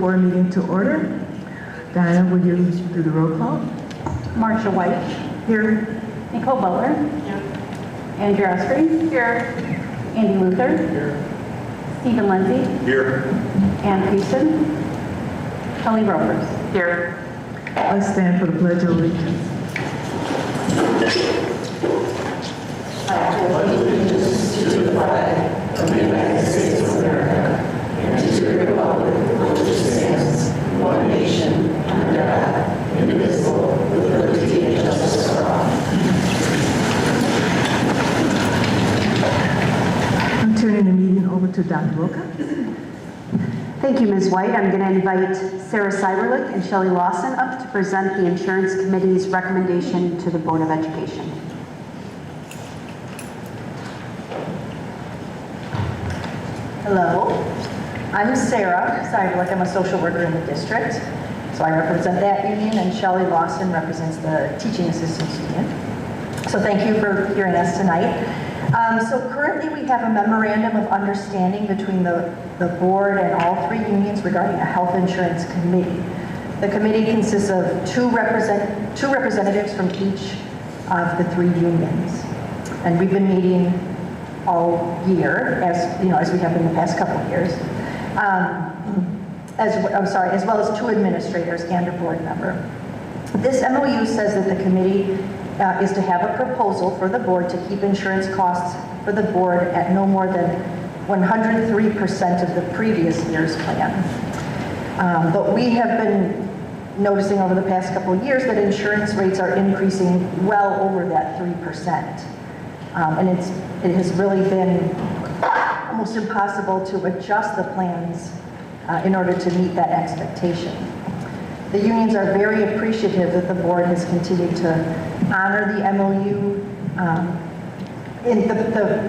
4 meeting to order. Diana, will you do the roll call? Marcia White. Here. Nicole Butler. Here. Andrew Osprey. Here. Andy Luther. Here. Stephen Lindsay. Here. Ann Pearson. Kelly Ropers. Here. Let's stand for the Pledge of Allegiance. I pledge allegiance to the flag of the United States of America and to the republic for which it stands, one nation, under God, indivisible, with liberty and justice for all. I'm turning the meeting over to Dr. Wilcox. Thank you, Ms. White. I'm going to invite Sarah Seiberlich and Shelley Lawson up to present the Insurance Committee's recommendation to the Board of Education. Hello, I'm Sarah Seiberlich. I'm a social worker in the district. So I represent that union, and Shelley Lawson represents the Teaching Assistants Union. So thank you for hearing us tonight. So currently we have a memorandum of understanding between the board and all 3 unions regarding a health insurance committee. The committee consists of two representatives from each of the 3 unions. And we've been meeting all year, as we have in the past couple of years, as well as 2 administrators and a board member. This MOU says that the committee is to have a proposal for the board to keep insurance costs for the board at no more than 103% of the previous year's plan. But we have been noticing over the past couple of years that insurance rates are increasing well over that 3%. And it has really been almost impossible to adjust the plans in order to meet that expectation. The unions are very appreciative that the board has continued to honor the MOU in the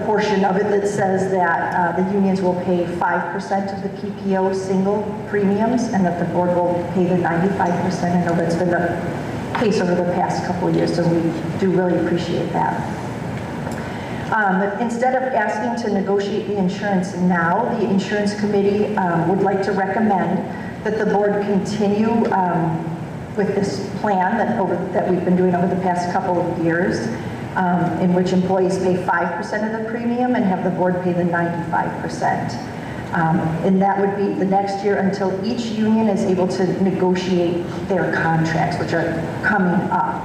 portion of it that says that the unions will pay 5% of the PPO single premiums and that the board will pay the 95%. I know that's been the case over the past couple of years, so we do really appreciate that. But instead of asking to negotiate the insurance now, the insurance committee would like to recommend that the board continue with this plan that we've been doing over the past couple of years, in which employees pay 5% of the premium and have the board pay the 95%. And that would be the next year until each union is able to negotiate their contracts, which are coming up.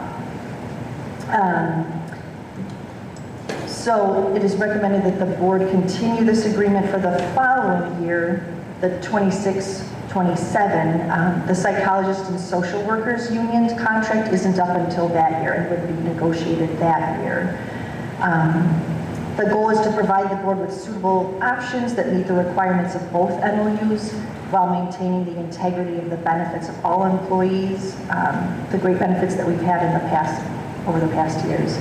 So it is recommended that the board continue this agreement for the following year, the 26-27. The psychologists and social workers union's contract isn't up until that year and would be negotiated that year. The goal is to provide the board with suitable options that meet the requirements of both MOUs while maintaining the integrity of the benefits of all employees, the great benefits that we've had in the past, over the past years.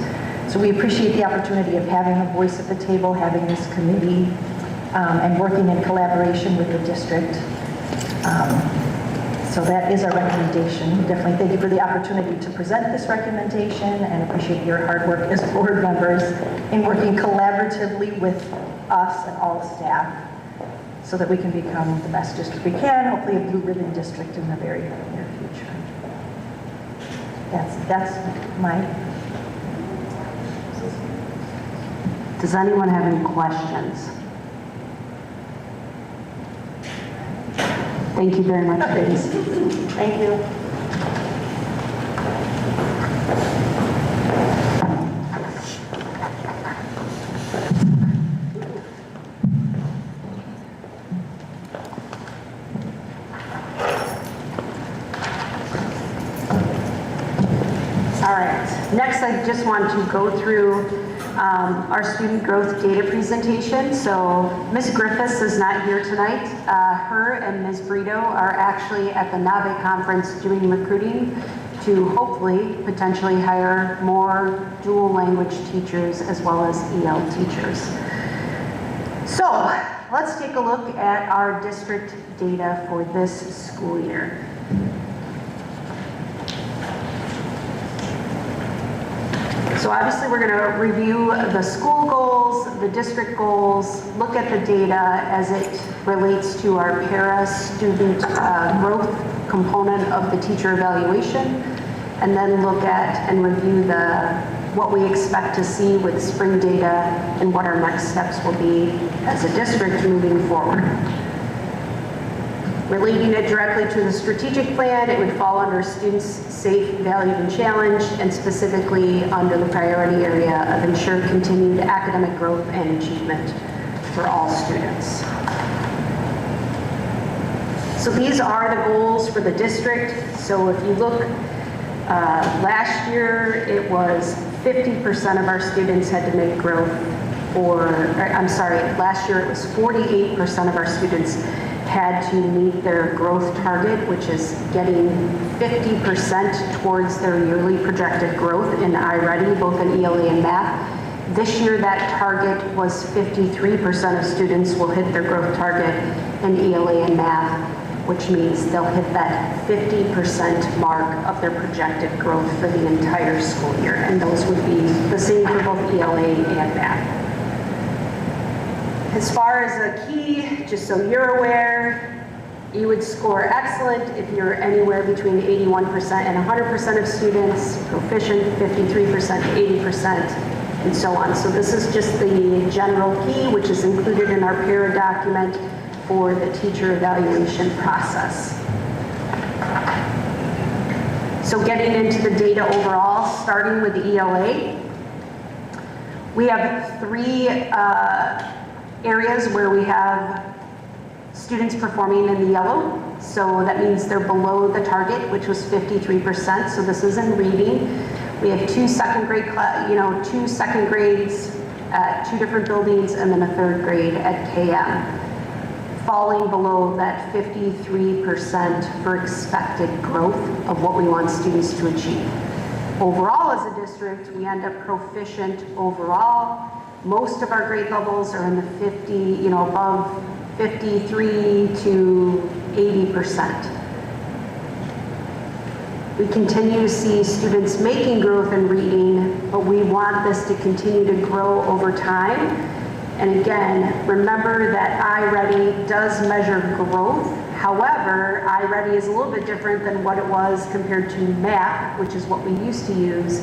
So we appreciate the opportunity of having a voice at the table, having this committee, and working in collaboration with the district. So that is our recommendation. We definitely thank you for the opportunity to present this recommendation and appreciate your hard work as board members in working collaboratively with us and all the staff so that we can become the best district we can, hopefully a blue ribbon district in the very near future. That's my... Does anyone have any questions? Thank you very much, ladies. Thank you. All right. Next, I just want to go through our student growth data presentation. So Ms. Griffiths is not here tonight. Her and Ms. Brito are actually at the NAVE conference doing recruiting to hopefully potentially hire more dual language teachers as well as EL teachers. So let's take a look at our district data for this school year. So obviously we're going to review the school goals, the district goals, look at the data as it relates to our para student growth component of the teacher evaluation, and then look at and review what we expect to see with spring data and what our next steps will be as a district moving forward. Relating it directly to the strategic plan, it would fall under students safe, valued, and challenged, and specifically under the priority area of ensure continued academic growth and achievement for all students. So these are the goals for the district. So if you look, last year it was 50% of our students had to make growth, last year it was 48% of our students had to meet their growth target, which is getting 50% towards their yearly projected growth in iReady, both in ELA and math. This year, that target was 53% of students will hit their growth target in ELA and math, which means they'll hit that 50% mark of their projected growth for the entire school year. And those would be the same for both ELA and math. As far as a key, just so you're aware, you would score excellent if you're anywhere between 81% and 100% of students, proficient 53% to 80%, and so on. So this is just the general key, which is included in our para document for the teacher evaluation process. So getting into the data overall, starting with the ELA, we have three areas where we have students performing in the yellow. So that means they're below the target, which was 53%. So this is in reading. We have two second grades at two different buildings, and then a third grade at KM, falling below that 53% for expected growth of what we want students to achieve. Overall, as a district, we end up proficient overall. Most of our grade levels are in the 50, above 53 to 80%. We continue to see students making growth in reading, but we want this to continue to grow over time. And again, remember that iReady does measure growth. However, iReady is a little bit different than what it was compared to MAP, which is what we used to use.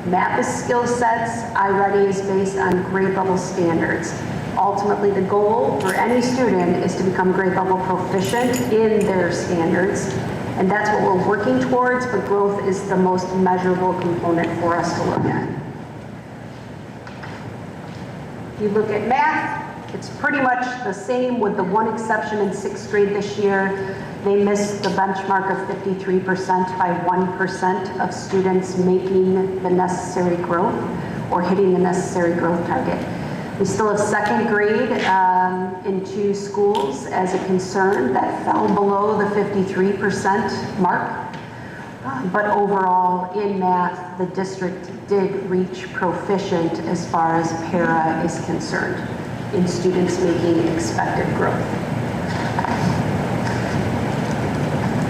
MAP is skill sets, iReady is based on grade level standards. Ultimately, the goal for any student is to become grade level proficient in their standards, and that's what we're working towards, but growth is the most measurable component for us to look at. If you look at math, it's pretty much the same with the one exception in 6th grade this year. They missed the benchmark of 53% by 1% of students making the necessary growth or hitting the necessary growth target. We still have 2nd grade in 2 schools as a concern that fell below the 53% mark. But overall, in math, the district did reach proficient as far as para is concerned in students making expected growth.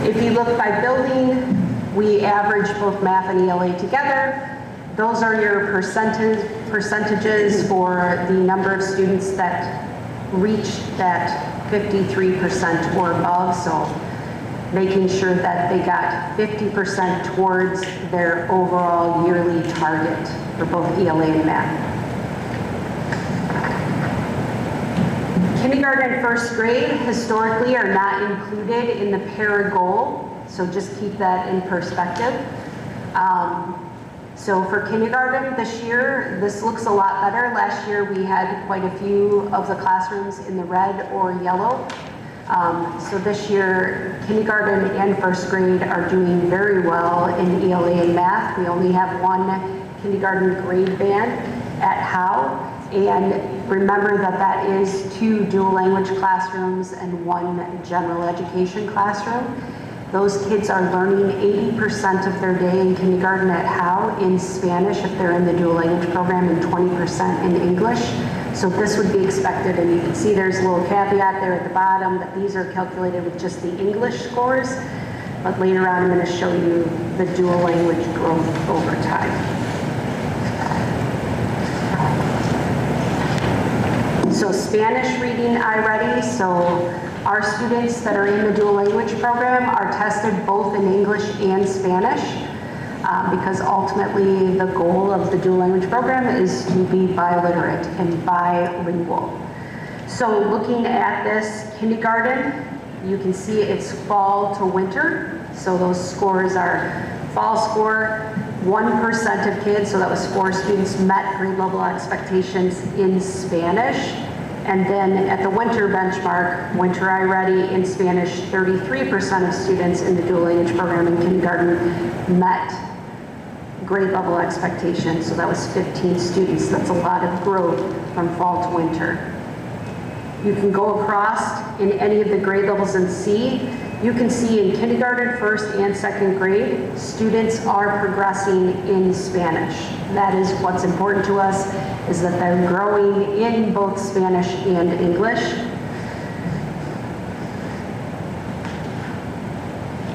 If you look by building, we average both math and ELA together. Those are your percentages for the number of students that reached that 53% or above. So making sure that they got 50% towards their overall yearly target for both ELA and math. Kindergarten and 1st grade historically are not included in the para goal, so just keep that in perspective. So for kindergarten this year, this looks a lot better. Last year we had quite a few of the classrooms in the red or yellow. So this year, kindergarten and 1st grade are doing very well in ELA and math. We only have one kindergarten grade band at Howe. And remember that that is 2 dual language classrooms and 1 general education classroom. Those kids are learning 80% of their day in kindergarten at Howe in Spanish if they're in the dual language program, and 20% in English. So this would be expected, and you can see there's a little caveat there at the bottom that these are calculated with just the English scores, but later on I'm going to show you the dual language growth over time. So Spanish reading iReady, so our students that are in the dual language program are tested both in English and Spanish, because ultimately the goal of the dual language program is to be biliterate and bilingual. So looking at this kindergarten, you can see it's fall to winter. So those scores are fall score, 1% of kids, so that was 4 students, met grade level expectations in Spanish. And then at the winter benchmark, Winter iReady in Spanish, 33% of students in the dual language program in kindergarten met grade level expectations. So that was 15 students. That's a lot of growth from fall to winter. You can go across in any of the grade levels and see. You can see in kindergarten, first and second grade, students are progressing in Spanish. That is what's important to us, is that they're growing in both Spanish and English.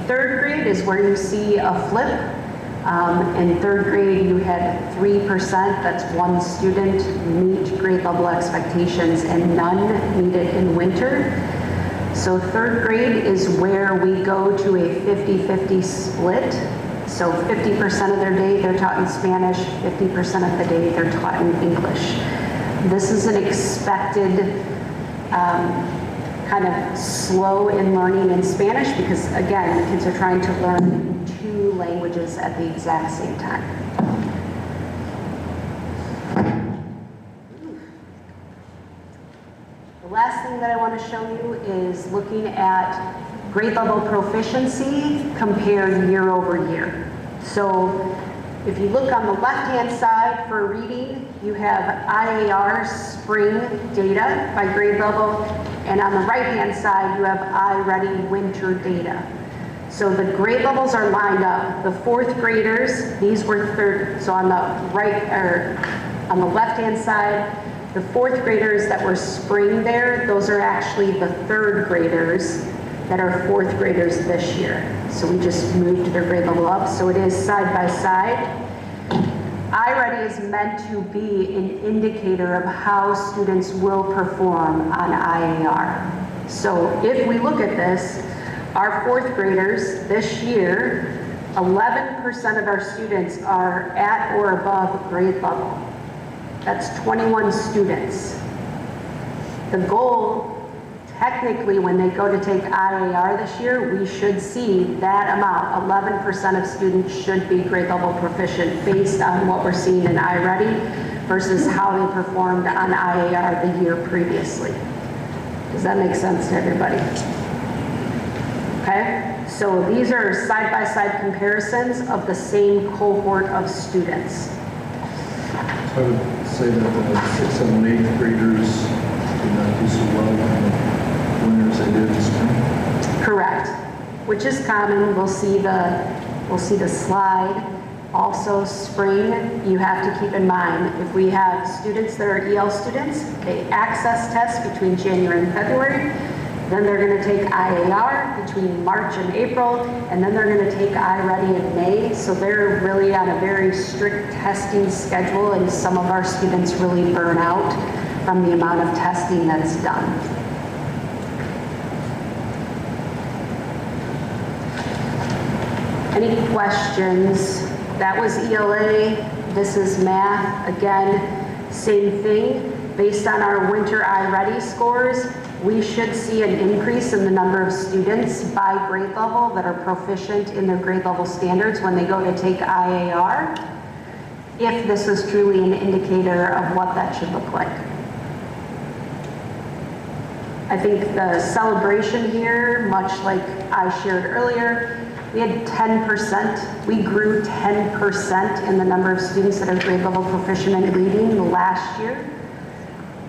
Third grade is where you see a flip. In third grade, you had 3%, that's 1 student, meet grade level expectations, and none meet it in winter. So third grade is where we go to a 50-50 split. So 50% of their day they're taught in Spanish, 50% of the day they're taught in English. This is an expected kind of slow in learning in Spanish because, again, kids are trying to learn 2 languages at the exact same time. The last thing that I want to show you is looking at grade level proficiency compared year over year. So if you look on the left-hand side for reading, you have IAR spring data by grade level, and on the right-hand side, you have iReady winter data. So the grade levels are lined up. The 4th graders, these were third, so on the right, or on the left-hand side, the 4th graders that were spring there, those are actually the 3rd graders that are 4th graders this year. So we just moved their grade level up, so it is side by side. iReady is meant to be an indicator of how students will perform on IAR. So if we look at this, our 4th graders this year, 11% of our students are at or above grade level. That's 21 students. The goal, technically, when they go to take IAR this year, we should see that amount. 11% of students should be grade level proficient based on what we're seeing in iReady versus how they performed on IAR the year previously. Does that make sense to everybody? Okay, so these are side-by-side comparisons of the same cohort of students. I would say that the 6th, 7th, 8th graders did not do so well in the winters they did in spring. Correct, which is common. We'll see the slide. Also, spring, you have to keep in mind, if we have students that are EL students, they access test between January and February, then they're going to take IAR between March and April, and then they're going to take iReady in May. So they're really on a very strict testing schedule, and some of our students really burn out from the amount of testing that's done. Any questions? That was ELA. This is math. Again, same thing. Based on our winter iReady scores, we should see an increase in the number of students by grade level that are proficient in their grade level standards when they go to take IAR, if this is truly an indicator of what that should look like. I think the celebration here, much like I shared earlier, we had 10%, we grew 10% in the number of students that are grade level proficient in reading last year,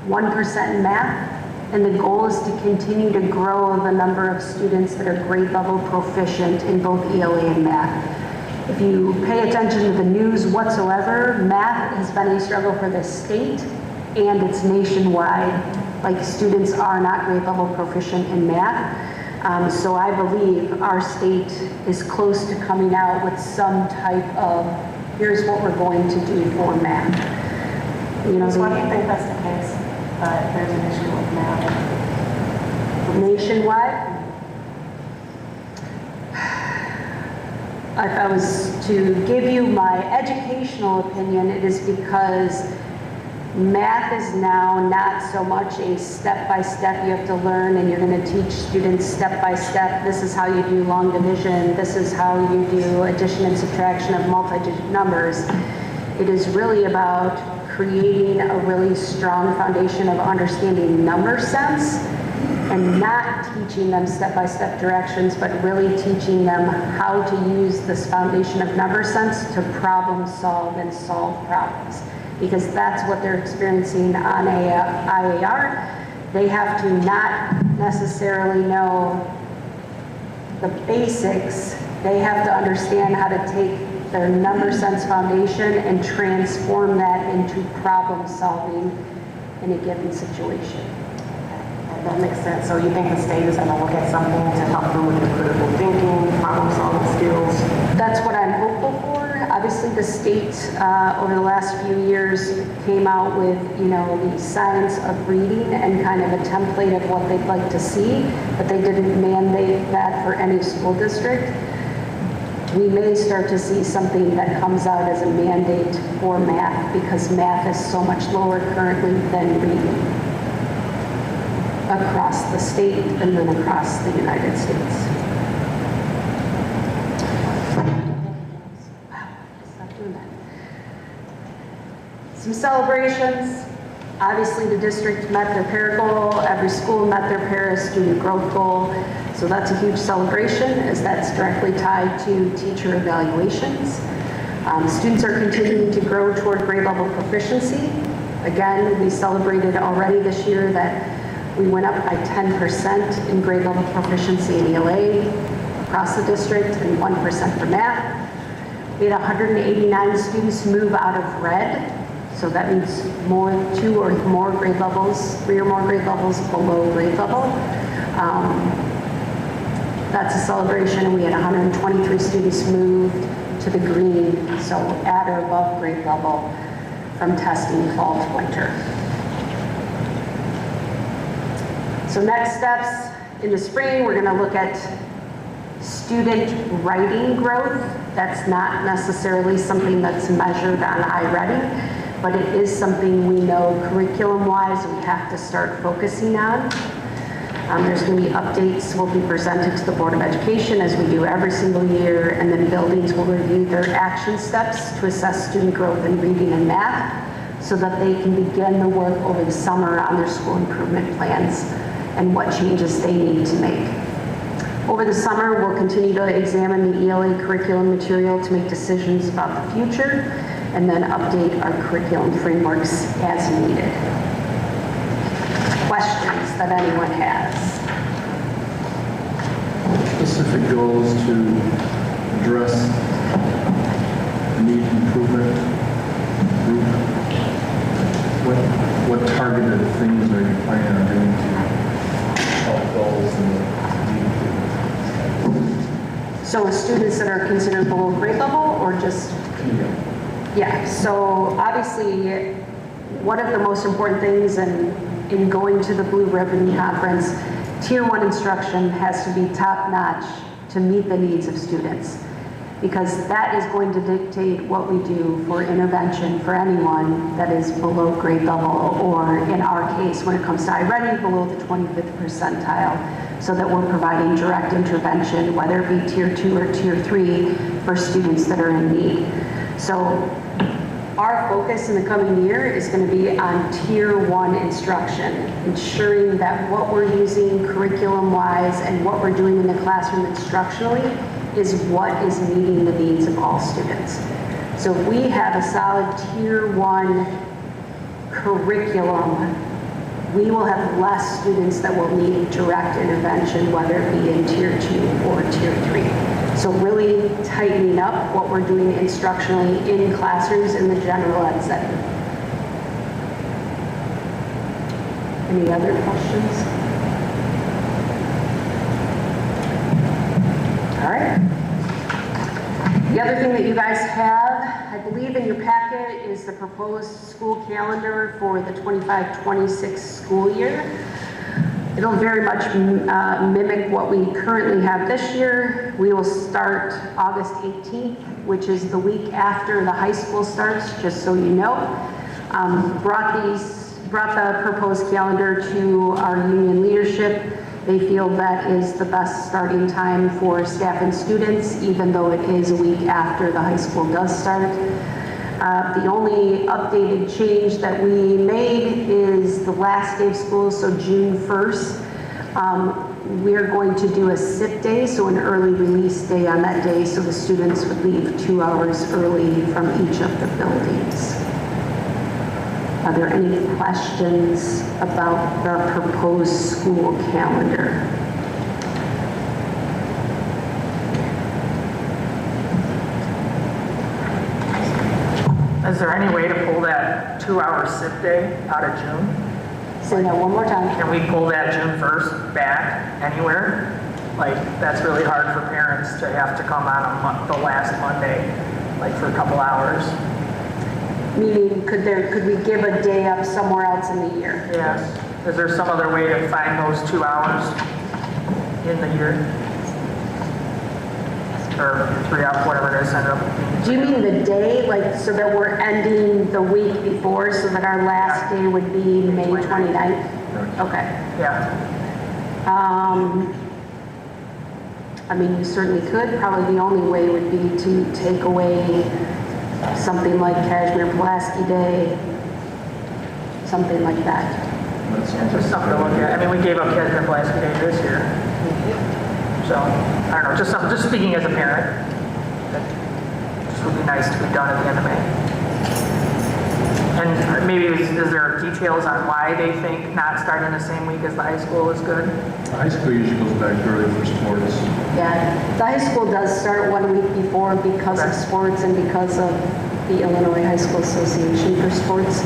1% in math. And the goal is to continue to grow the number of students that are grade level proficient in both ELA and math. If you pay attention to the news whatsoever, math has been a struggle for the state and it's nationwide. Like, students are not grade level proficient in math. So I believe our state is close to coming out with some type of, here's what we're going to do for math. You know, So why do you think that's the case? but there's an issue with math. Nationwide? If I was to give you my educational opinion, it is because math is now not so much a step-by-step you have to learn and you're going to teach students step-by-step. This is how you do long division. This is how you do addition and subtraction of multi-digit numbers. It is really about creating a really strong foundation of understanding number sense and not teaching them step-by-step directions, but really teaching them how to use this foundation of number sense to problem solve and solve problems. Because that's what they're experiencing on IAR. They have to not necessarily know the basics. They have to understand how to take their number sense foundation and transform that into problem solving in a given situation. That makes sense. So you think the state is going to look at something to help them with the critical thinking, problem solving skills? That's what I'm hopeful for. Obviously, the state over the last few years came out with, the science of reading and kind of a template of what they'd like to see, but they didn't mandate that for any school district. We may start to see something that comes out as a mandate for math because math is so much lower currently than reading across the state and then across the United States. Stop doing that. Some celebrations. Obviously, the district met their PARA goal. Every school met their PARA student growth goal. So that's a huge celebration as that's directly tied to teacher evaluations. Students are continuing to grow toward grade level proficiency. Again, we celebrated already this year that we went up by 10% in grade level proficiency in ELA across the district and 1% for math. We had 189 students move out of red. So that means 2 or more grade levels, 3 or more grade levels below grade level. That's a celebration, and we had 123 students moved to the green, so at or above grade level from testing fall to winter. So next steps, in the spring, we're gonna look at student writing growth. That's not necessarily something that's measured on iReady, but it is something we know curriculum-wise we have to start focusing on. There's going to be updates will be presented to the Board of Education as we do every single year, and then buildings will review their action steps to assess student growth in reading and math so that they can begin the work over the summer on their school improvement plans and what changes they need to make. Over the summer, we'll continue to examine the ELA curriculum material to make decisions about the future and then update our curriculum frameworks as needed. Questions that anyone has? Specific goals to address the need improvement group. What targeted things are you planning on doing to help goals and need improvement? So students that are considered below grade level or just? Yeah, so obviously one of the most important things in going to the Blue Ribbon Conference, Tier 1 instruction has to be top-notch to meet the needs of students, because that is going to dictate what we do for intervention for anyone that is below grade level, or in our case, when it comes to iReady, below the 25th percentile, so that we're providing direct intervention, whether it be Tier 2 or Tier 3 for students that are in need. So our focus in the coming year is going to be on Tier 1 instruction, ensuring that what we're using curriculum-wise and what we're doing in the classroom instructionally is what is meeting the needs of all students. So if we have a solid Tier 1 curriculum, we will have less students that will need direct intervention, whether it be in Tier 2 or Tier 3. So really tightening up what we're doing instructionally in classrooms in the general ed setting. Any other questions? All right. The other thing that you guys have I believe in your packet is the proposed school calendar for the 25-26 school year. It'll very much mimic what we currently have this year. We will start August 18th, which is the week after the high school starts, just so you know. Brought the proposed calendar to our union leadership. They feel that is the best starting time for staff and students, even though it is a week after the high school does start. The only updated change that we made is the last day of school, so June 1st. We're going to do a SIP day, so an early release day on that day, so the students would leave 2 hours early from each of the buildings. Are there any questions about the proposed school calendar? Is there any way to pull that 2-hour SIP day out of June? Say that one more time. Can we pull that June 1st back anywhere? Like, that's really hard for parents to have to come on the last Monday, like for a couple hours. Meaning, could we give a day up somewhere else in the year? Yes. Is there some other way to find those 2 hours in the year? Or 3 hours, whatever it is, end up being. Do you mean the day, like, so that we're ending the week before, so that our last day would be May 29th? Okay. Yeah. I mean, you certainly could. Probably the only way would be to take away something like Kashmir Pulaski Day, something like that. It's just something to look at. I mean, we gave up Kashmir Pulaski Day this year. So, I don't know, just speaking as a parent, that just would be nice to be done at the end of May. And maybe is there details on why they think not starting the same week as the high school is good? The high school usually goes back early for sports. Yeah, the high school does start 1 week before because of sports and because of the Illinois High School Association for Sports.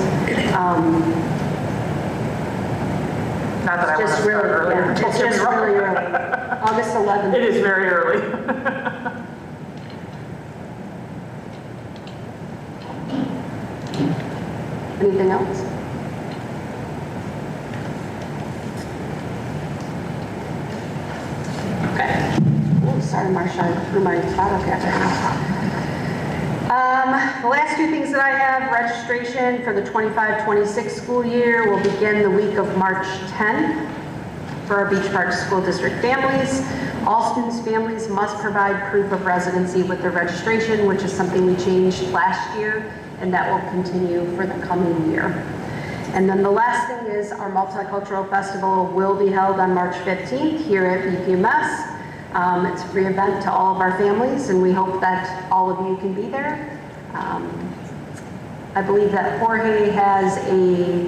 Not that I want to Just start really, earlier. yeah, it's just really early. August 11th. It is very early. Anything else? Okay. Oh, sorry, Marcia, I threw my bottle cap at you. The last two things that I have, registration for the 25-26 school year will begin the week of March 10th for our Beach Park School District families. All students' families must provide proof of residency with their registration, which is something we changed last year, and that will continue for the coming year. And then the last thing is our Multicultural Festival will be held on March 15th here at BPMS. It's a free event to all of our families, and we hope that all of you can be there. I believe that Jorge has a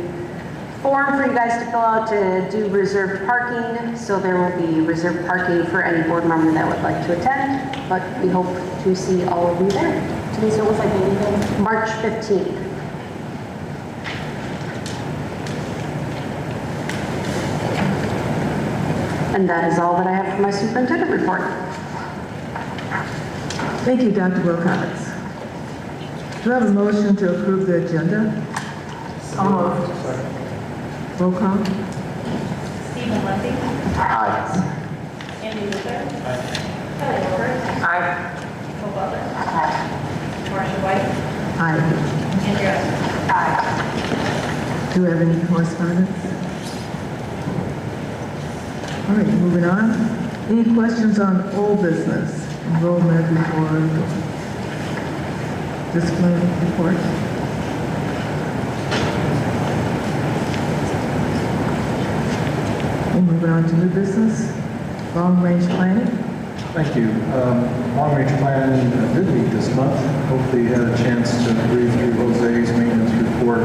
form for you guys to fill out to do reserved parking, so there will be reserved parking for any board member that would like to attend, but we hope to see all of you there. Denise, what was that date again? March 15th. And that is all that I have for my superintendent report. Thank you, Dr. Wilcox. Do I have a motion to approve the agenda? So moved. Roll call. Stephen Leffy. Aye. Andy Luther. Kelly Wilbur. Aye. Nicole Butler. Marcia White. Aye. Andrea Estes. Do we have any correspondence? All right, moving on. Any questions on old business? Enrollment report, discipline report? We'll move on to new business, long-range planning. Thank you. Long-range planning did meet this month. Hopefully you had a chance to read through Jose's maintenance report,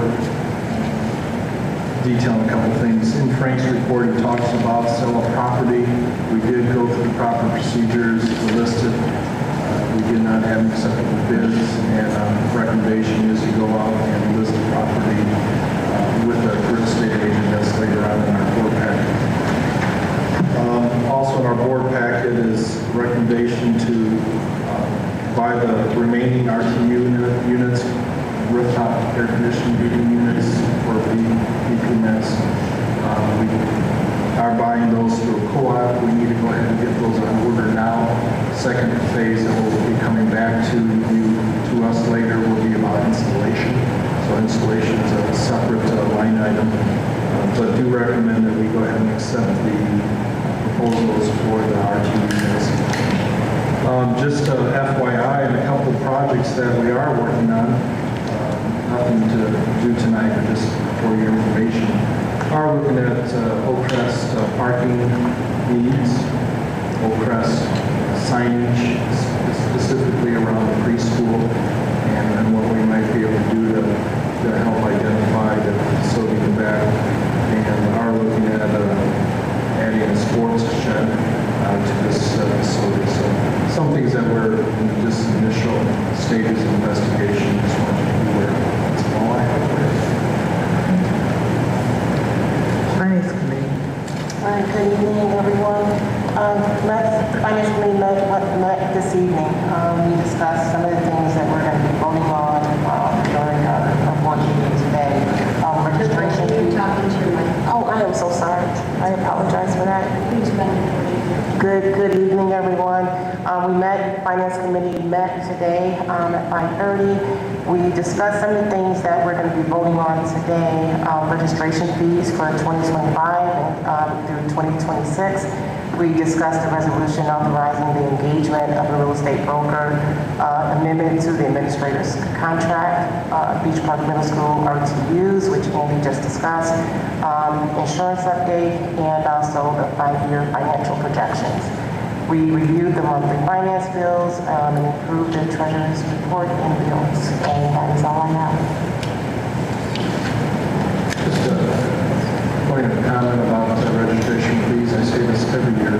detailing a couple things. In Frank's report, he talks about sale of property. We did go through the proper procedures listed. We did not have acceptable bids, and recommendation is to go out and list the property with a real estate agent. That's later on in our board packet. Also in our board packet is recommendation to buy the remaining RTU units, rooftop air conditioning heating units for VPNets. We are buying those through a co-op. We need to go ahead and get those on order now. Second phase that will be coming back to us later will be about installation. So installation is a separate line item, but do recommend that we go ahead and accept the proposals for the RTU units. Just FYI, and a couple of projects that we are working on, nothing to do tonight, but just for your information, are looking at Oak Crest parking needs, Oak Crest signage, specifically around the preschool, and what we might be able to do to help identify the facility in the back, and are looking at adding a sports shed to this facility. So some things that were in just initial stages of investigation, just wanted to be aware of. That's all I have for you. Finance Committee. Hi, good evening, everyone. Finance Committee met this evening. We discussed some of the things that we're going to be voting on during our board meeting today. Registration. You're talking to your mic. Oh, I am so sorry. I apologize for that. Please bend it. Good evening, everyone. Finance Committee met today at 5:30. We discussed some of the things that we're going to be voting on today. Registration fees for 2025 through 2026. We discussed the resolution authorizing the engagement of a real estate broker, amendment to the administrator's contract, Beach Park Middle School RTUs, which Andy just discussed, insurance update, and also the 5-year financial projections. We reviewed the monthly finance bills and approved the treasurer's report and bills, and that is all I have. Just a point of comment about registration fees. I say this every year.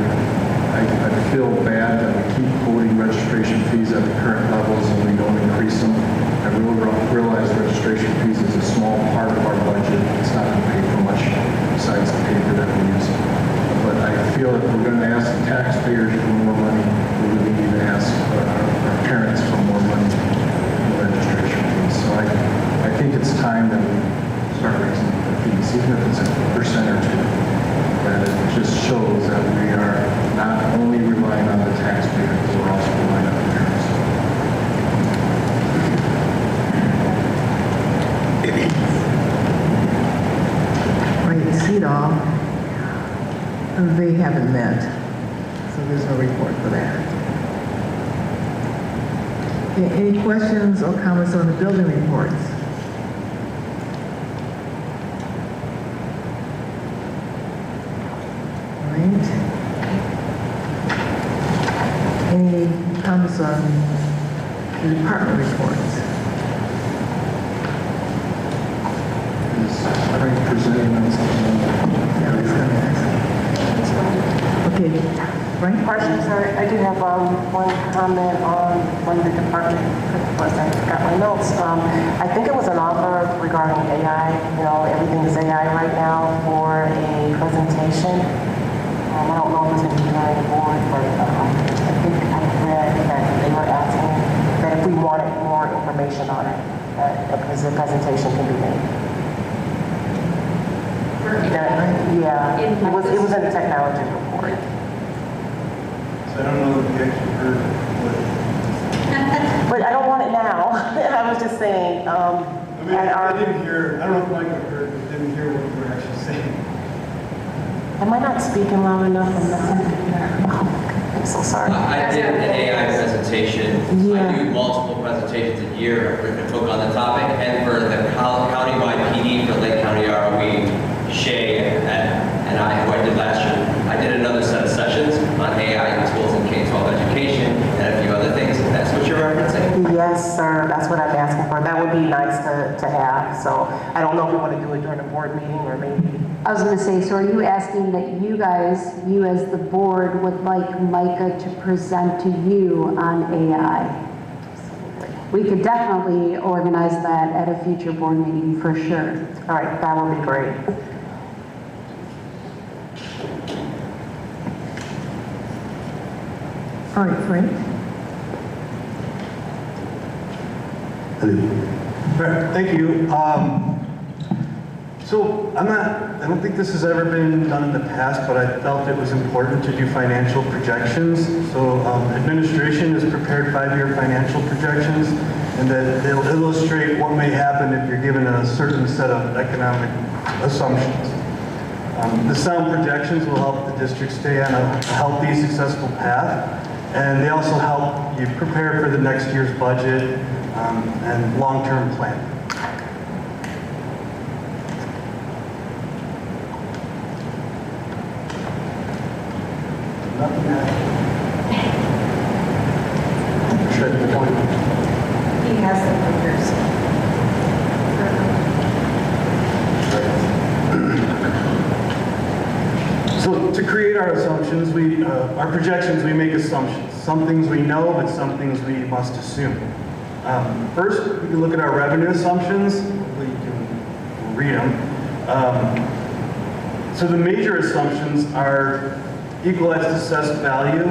I feel bad that we keep quoting registration fees at the current levels and we don't increase them. I realize registration fees is a small part of our budget. It's not going to pay for much besides the paper that we use. But I feel if we're going to ask the taxpayers for more money, we really need to ask our parents for more money in registration fees. So I think it's time that we start raising the fees, even if it's a percent or two. That it just shows that we are not only relying on the taxpayers, but we're also relying on the parents. Right, CEDAW, they haven't met, so there's no report for that. Okay, any questions or comments on the building reports? Right. Any comments on the department reports? Is Frank presenting on something? Yeah, that's gonna ask. Okay, Frank? Partially, sorry, I do have one comment on one of the department reports. I got my notes. I think it was an offer regarding AI. You know, everything is AI right now for a presentation. I don't know if it's going to be on the board, but I think I read that they were asking that if we wanted more information on it, that a presentation can be made. Yeah, it was in the technology report. So I don't know if you actually heard what. But I don't want it now. I was just saying, I mean, I didn't hear, I don't know if Michael heard, but didn't hear what you were actually saying. am I not speaking loud enough? I'm so sorry. I did an AI presentation. I do multiple presentations a year. I've written a book on the topic, and for the countywide PD for Lake County ROE, Shay and I, who I did last year, I did another set of sessions on AI tools in K-12 education and a few other things. That's what you're referencing? Yes, sir. That's what I'm asking for. That would be nice to have. So I don't know if we want to do it during a board meeting or maybe. I was going to say, so are you asking that you guys, you as the board, would like Micah to present to you on AI? We could definitely organize that at a future board meeting for sure. All right, that would be great. All right, Frank? All right, thank you. So I don't think this has ever been done in the past, but I felt it was important to do financial projections. So administration has prepared 5-year financial projections, and that they'll illustrate what may happen if you're given a certain set of economic assumptions. The sound projections will help the district stay on a healthy, successful path, and they also help you prepare for the next year's budget and long-term planning. Nothing Should I point? He has the figures. So to create our assumptions, our projections, we make assumptions. Some things we know, but some things we must assume. First, we can look at our revenue assumptions. Hopefully you can read them. So the major assumptions are equalized assessed value.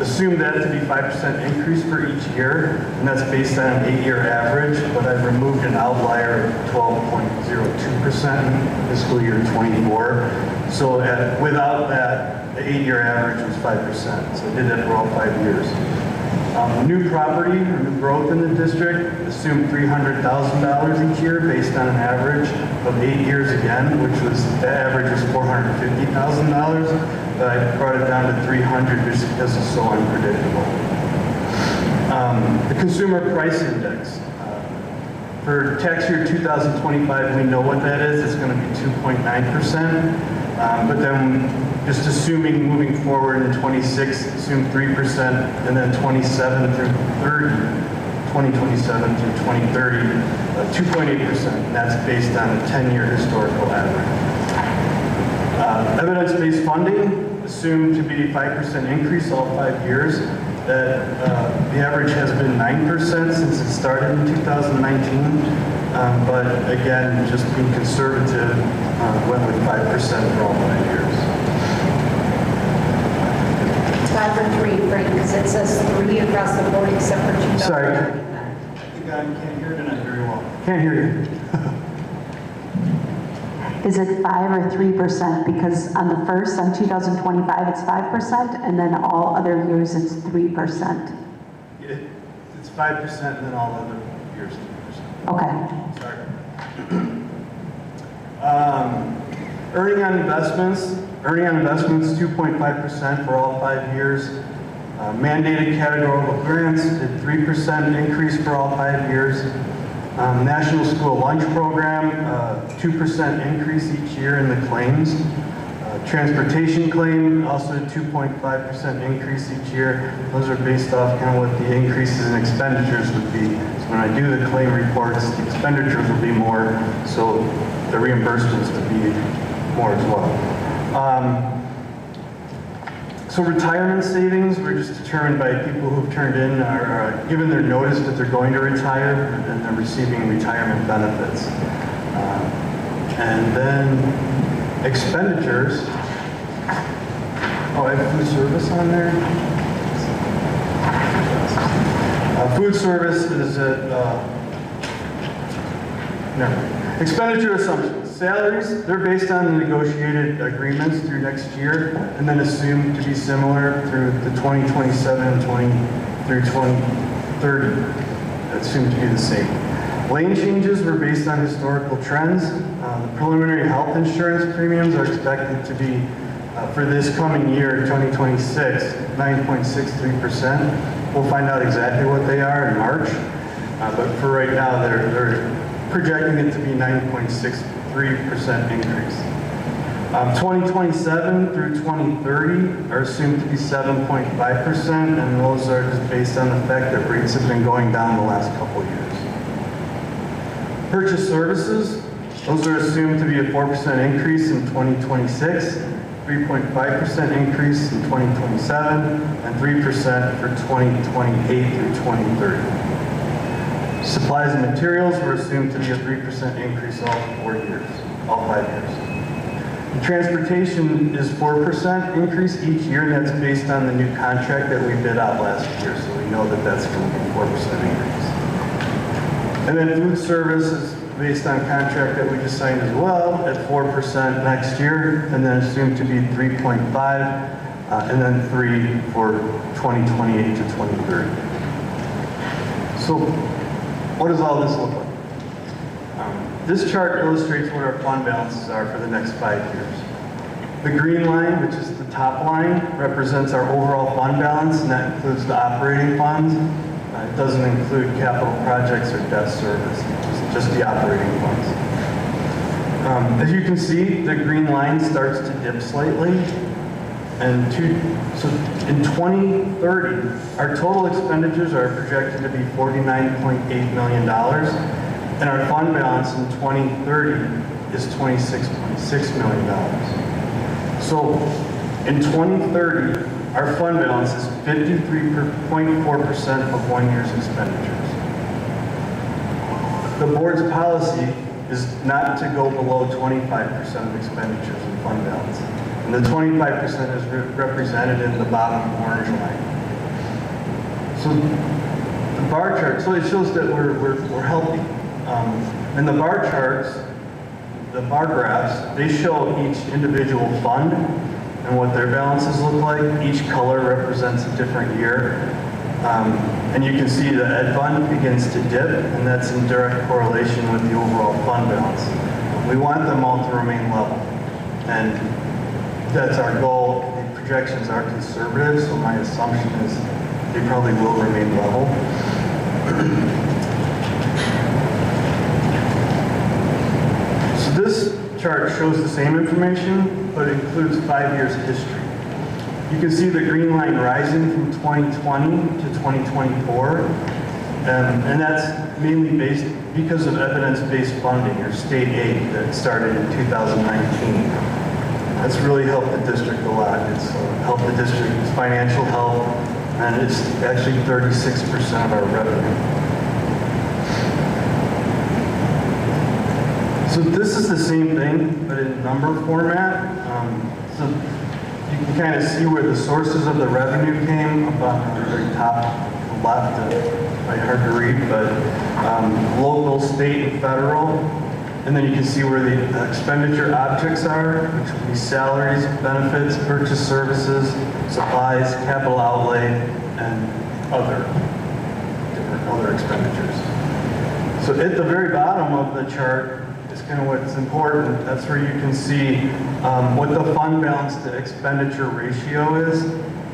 Assume that to be 5% increase for each year, and that's based on an 8-year average, but I've removed an outlier of 12.02% in fiscal year 24. So without that, the 8-year average was 5%. So I did that for all 5 years. New property or new growth in the district, assume $300,000 each year based on an average of 8 years again, which was, the average was $450,000. But I brought it down to 300 just because it's so unpredictable. The consumer price index. For tax year 2025, we know what that is. It's going to be 2.9%. But then just assuming moving forward in 26, assume 3%, and then 27 through 30, 2027 through 2030, 2.8%. And that's based on a 10-year historical average. Evidence-based funding, assumed to be 5% increase all 5 years. That the average has been 9% since it started in 2019. But again, just being conservative, went with 5% for all 5 years. It's 5 or 3, Frank, because it says 3 across the board except for 2000. Sorry. I think I can't hear it tonight very well. Can't hear you. Is it 5 or 3%? Because on the first, on 2025, it's 5%, and then all other years, it's 3%. It's 5% and then all other years 3%. Okay. Sorry. Earning on investments. Earning on investments, 2.5% for all 5 years. Mandated categorical grants, did 3% increase for all 5 years. National School Lunch Program, 2% increase each year in the claims. Transportation claim, also 2.5% increase each year. Those are based off kind of what the increases in expenditures would be. So when I do the claim reports, the expenditures will be more, so the reimbursements would be more as well. So retirement savings were just determined by people who've turned in or given their notice that they're going to retire and they're receiving retirement benefits. And then expenditures. Oh, I have food service on there. Food service is at, no. Expenditure assumptions. Salaries, they're based on the negotiated agreements through next year and then assumed to be similar through the 2027 through 2030. Assumed to be the same. Lane changes were based on historical trends. The preliminary health insurance premiums are expected to be, for this coming year, 2026, 9.63%. We'll find out exactly what they are in March. But for right now, they're projecting it to be 9.63% increase. 2027 through 2030 are assumed to be 7.5%, and those are just based on the fact that rates have been going down the last couple of years. Purchase services, those are assumed to be a 4% increase in 2026, 3.5% increase in 2027, and 3% for 2028 through 2030. Supplies and materials were assumed to be a 3% increase all 5 years. Transportation is 4% increase each year, and that's based on the new contract that we bid out last year, so we know that that's going to be 4% increase. And then food service is based on contract that we just signed as well at 4% next year, and then assumed to be 3.5, and then 3 for 2028 to 2030. So what does all this look like? This chart illustrates what our fund balances are for the next 5 years. The green line, which is the top line, represents our overall fund balance, and that includes the operating funds. It doesn't include capital projects or debt service, just the operating funds. As you can see, the green line starts to dip slightly. And so in 2030, our total expenditures are projected to be $49.8 million, and our fund balance in 2030 is $26.6 million. So in 2030, our fund balance is 53.4% of 1 year's expenditures. The board's policy is not to go below 25% of expenditures in fund balance. And the 25% is represented in the bottom orange line. So the bar chart, so it shows that we're healthy. And the bar charts, the bar graphs, they show each individual fund and what their balances look like. Each color represents a different year. And you can see the ed fund begins to dip, and that's in direct correlation with the overall fund balance. We want them all to remain level. And that's our goal. The projections are conservative, so my assumption is they probably will remain level. So this chart shows the same information, but includes 5 years history. You can see the green line rising from 2020 to 2024, and that's mainly based because of evidence-based funding or state aid that started in 2019. That's really helped the district a lot. It's helped the district's financial health, and it's actually 36% of our revenue. So this is the same thing, but in number format. So you can kind of see where the sources of the revenue came up on the very top left. Probably hard to read, but local, state, and federal. And then you can see where the expenditure objects are, which would be salaries, benefits, purchase services, supplies, capital outlay, and other expenditures. So at the very bottom of the chart is kind of what's important. That's where you can see what the fund balance to expenditure ratio is,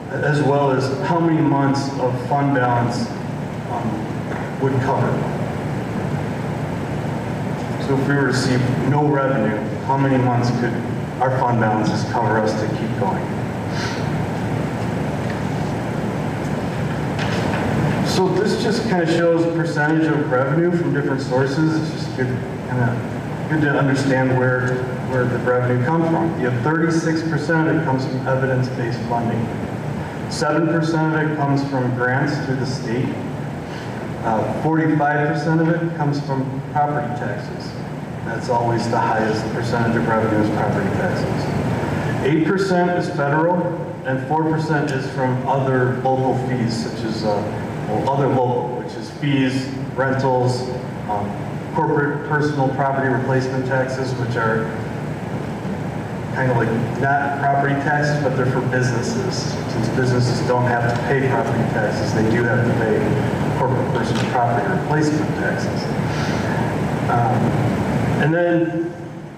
as well as how many months of fund balance would cover. So if we were to see no revenue, how many months could our fund balances cover us to keep going? So this just kind of shows percentage of revenue from different sources. It's just good to understand where the revenue comes from. You have 36% of it comes from evidence-based funding. 7% of it comes from grants through the state. 45% of it comes from property taxes. That's always the highest percentage of revenue is property taxes. 8% is federal, and 4% is from other local fees, such as other local, which is fees, rentals, corporate personal property replacement taxes, which are kind of like not property taxes, but they're for businesses. Since businesses don't have to pay property taxes, they do have to pay corporate personal property replacement taxes. And then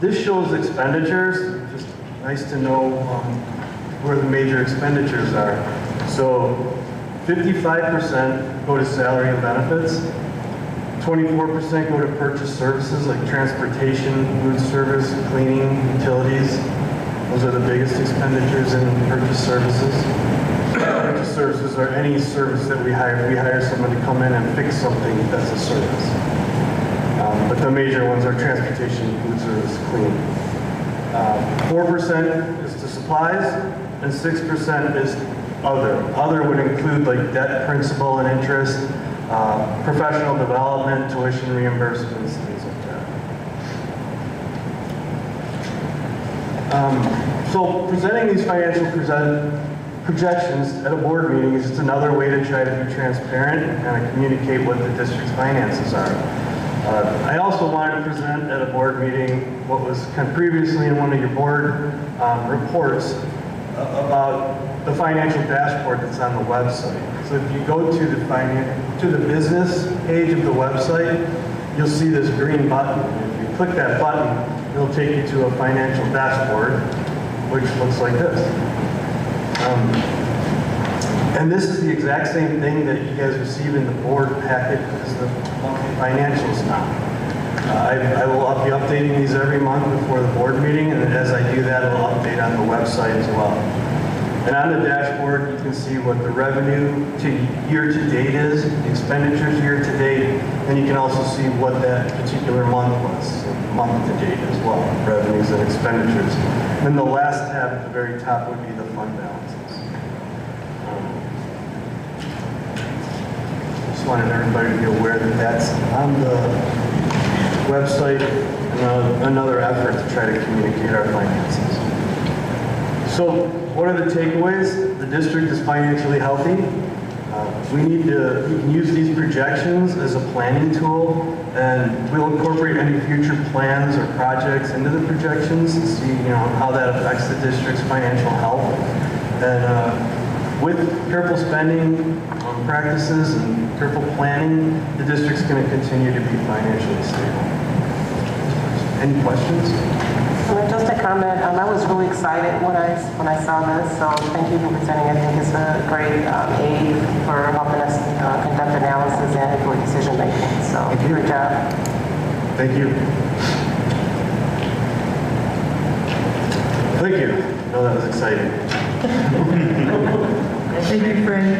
this shows expenditures. Just nice to know where the major expenditures are. So 55% go to salary and benefits. 24% go to purchase services like transportation, food service, cleaning, utilities. Those are the biggest expenditures in purchase services. Purchase services are any service that we hire. If we hire someone to come in and fix something, that's a service. But the major ones are transportation, food service, cleaning. 4% is to supplies, and 6% is other. Other would include like debt, principal, and interest, professional development, tuition reimbursements, things like that. So presenting these financial projections at a board meeting is just another way to try to be transparent and kind of communicate what the district's finances are. I also wanted to present at a board meeting what was kind of previously in one of your board reports about the financial dashboard that's on the website. So if you go to the business page of the website, you'll see this green button. If you click that button, it'll take you to a financial dashboard, which looks like this. And this is the exact same thing that you guys receive in the board packet as the monthly financials now. I will be updating these every month before the board meeting, and as I do that, I'll update on the website as well. And on the dashboard, you can see what the revenue to year-to-date is, the expenditures year-to-date, and you can also see what that particular month was, so month-to-date as well, revenues and expenditures. And then the last tab at the very top would be the fund balances. Just wanted everybody to be aware that that's on the website, and another effort to try to communicate our finances. So what are the takeaways? The district is financially healthy. We can use these projections as a planning tool, and we'll incorporate any future plans or projects into the projections and see, how that affects the district's financial health. And with careful spending practices and careful planning, the district's going to continue to be financially stable. Any questions? Just a comment, I was really excited when I saw this, so thank you for presenting. I think it's a great aid for helping us conduct analysis and for decision making. So great job. Thank you. Thank you. Oh, that was exciting. Thank you, Frank.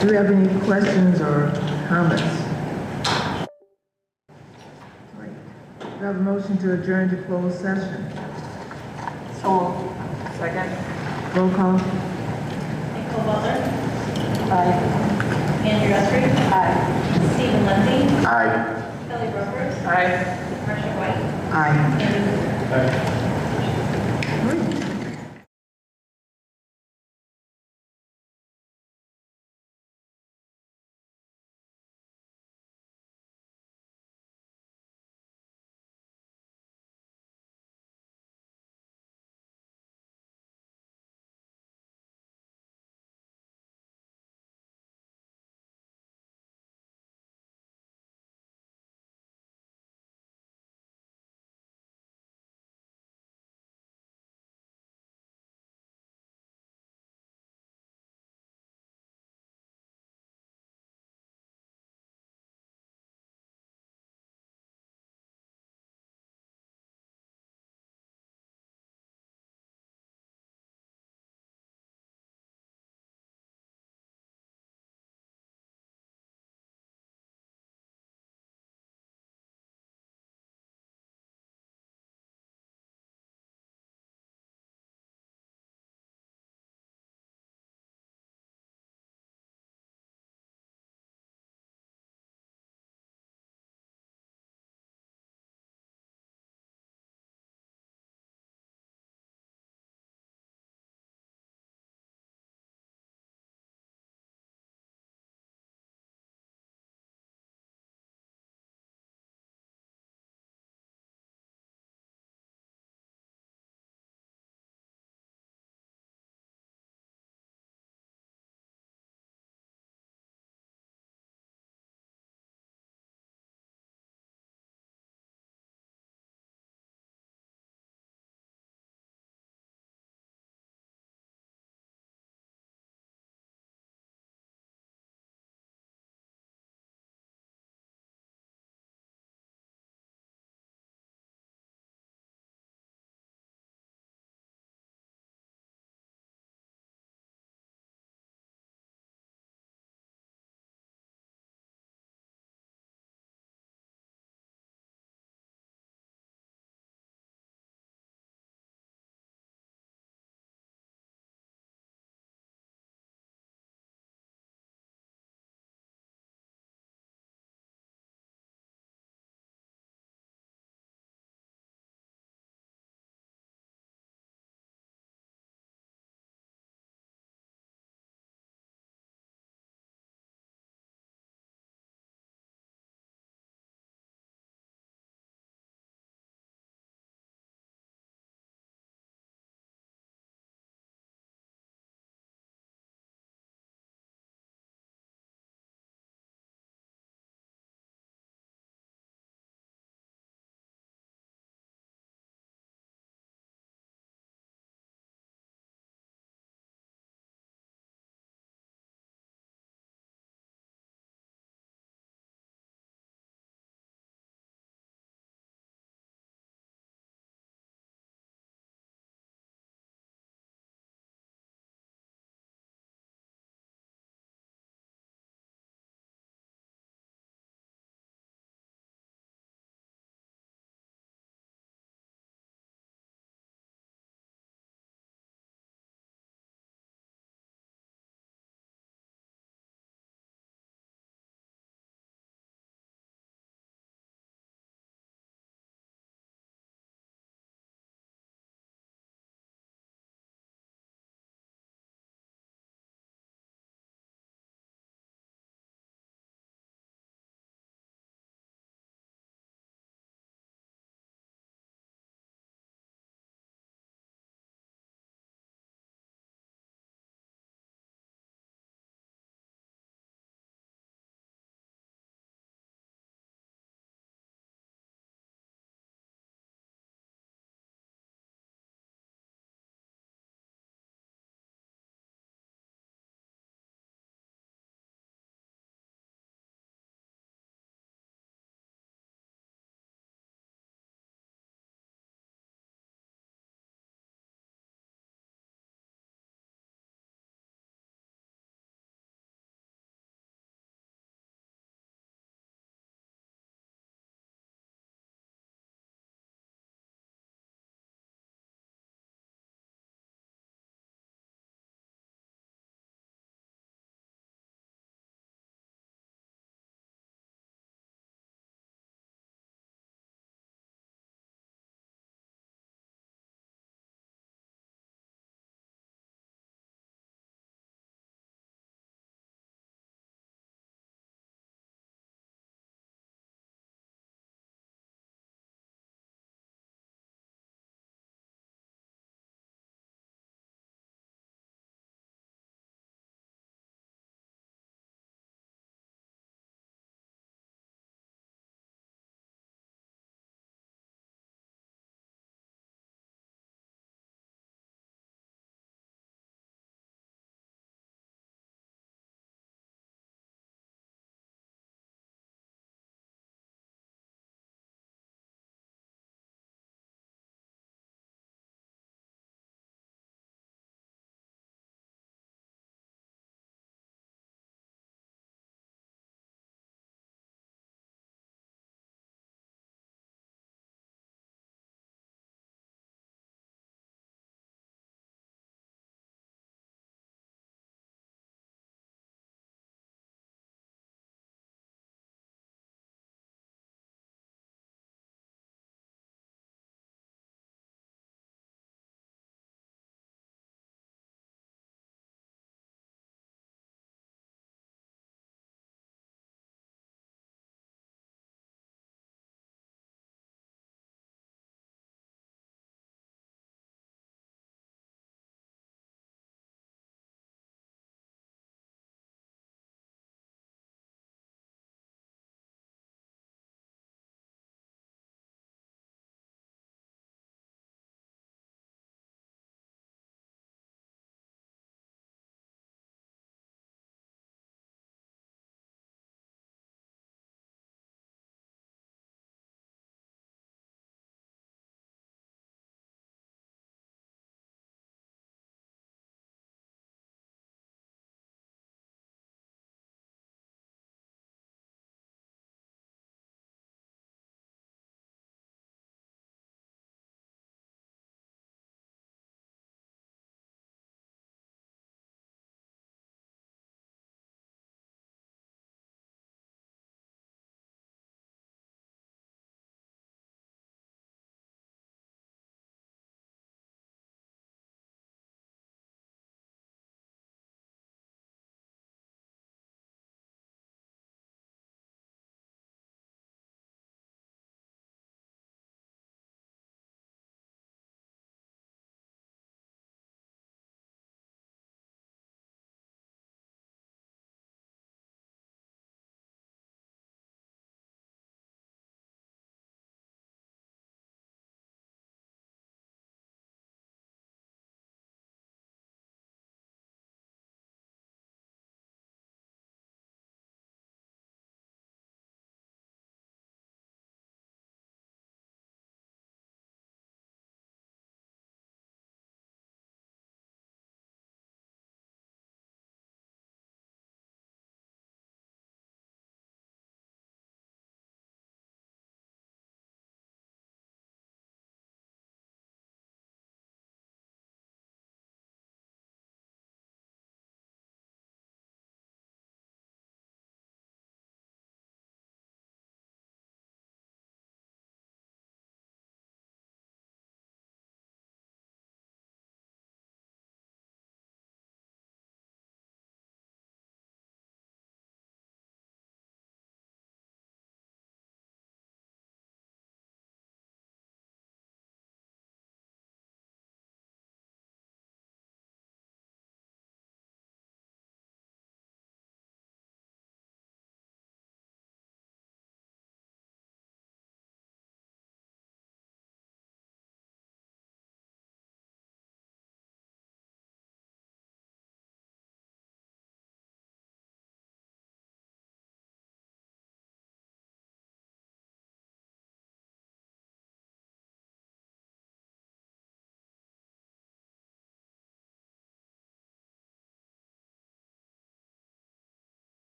Do we have any questions or comments? Do I have a motion to adjourn to closed session? So, second. Roll call. Nicole Butler. Aye. Andrew Esri. Aye. Stephen Lindsay. Aye. Kelly Roberts. Aye. Marcia White. Aye. Andy Luther.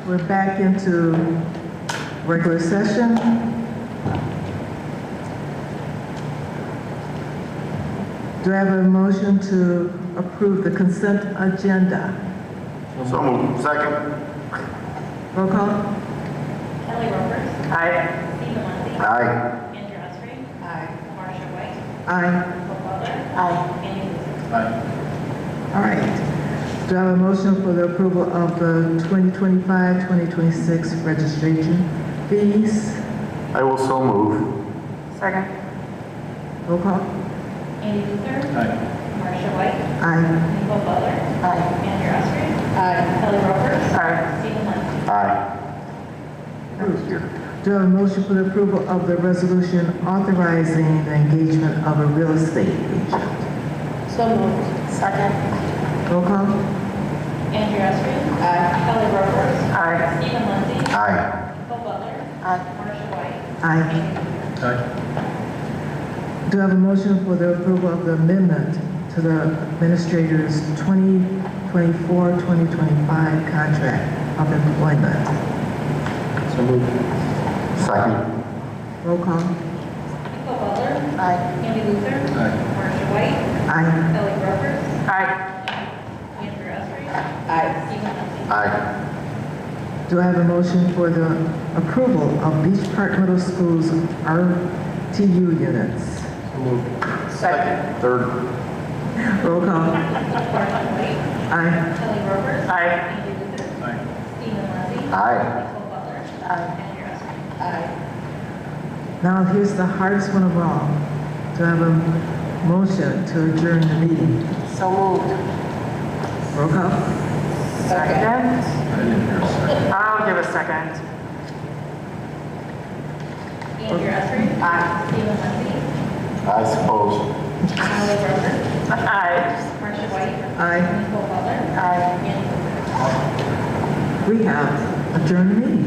We're back into regular session. Do I have a motion to approve the consent agenda? So moved. Second. Roll call? Kelly Roberts. Aye. Stephen Lindsay. Aye. Andrew Osprey. Aye. Marcia White. Aye. Nicole Butler. Aye. Andy Luther. All right. Do I have a motion for the approval of the 2025-2026 registration fees? I will so move. Second. Roll call? Andy Luther. Aye. Marcia White. Aye. Nicole Butler. Aye. Andrew Osprey. Aye. Kelly Roberts. Aye. Stephen Lindsay. Aye. Do I have a motion for the approval of the resolution authorizing the engagement of a real estate agent? So moved. Second. Roll call? Andrew Osprey. Aye. Kelly Roberts. Aye. Stephen Lindsay. Aye. Nicole Butler. Aye. Marcia White. Aye. Andy Luther. Aye. Do I have a motion for the approval of the amendment to the administrator's 2024-2025 contract of employment? So moved. Second. Roll call? Nicole Butler. Aye. Andy Luther. Aye. Marcia White. Aye. Kelly Roberts. Aye. Andrew Osprey. Aye. Stephen Lindsay. Aye. Do I have a motion for the approval of Beach Park Middle School's RTU units? So moved. Second. Third. Roll call? Marcia White. Aye. Kelly Roberts. Aye. Andy Luther. Aye. Stephen Lindsay. Aye. Nicole Butler. Andrew Osprey. Now, here's the hardest one of all. Do I have a motion to adjourn the meeting? So moved. Roll call? Second. I didn't hear a second. I'll give a second. Andrew Osprey. Stephen Lindsay. I suppose. Kelly Roberts. Aye. Marcia White. Aye. Nicole Butler. Aye. Andy Luther. We have adjourned the meeting.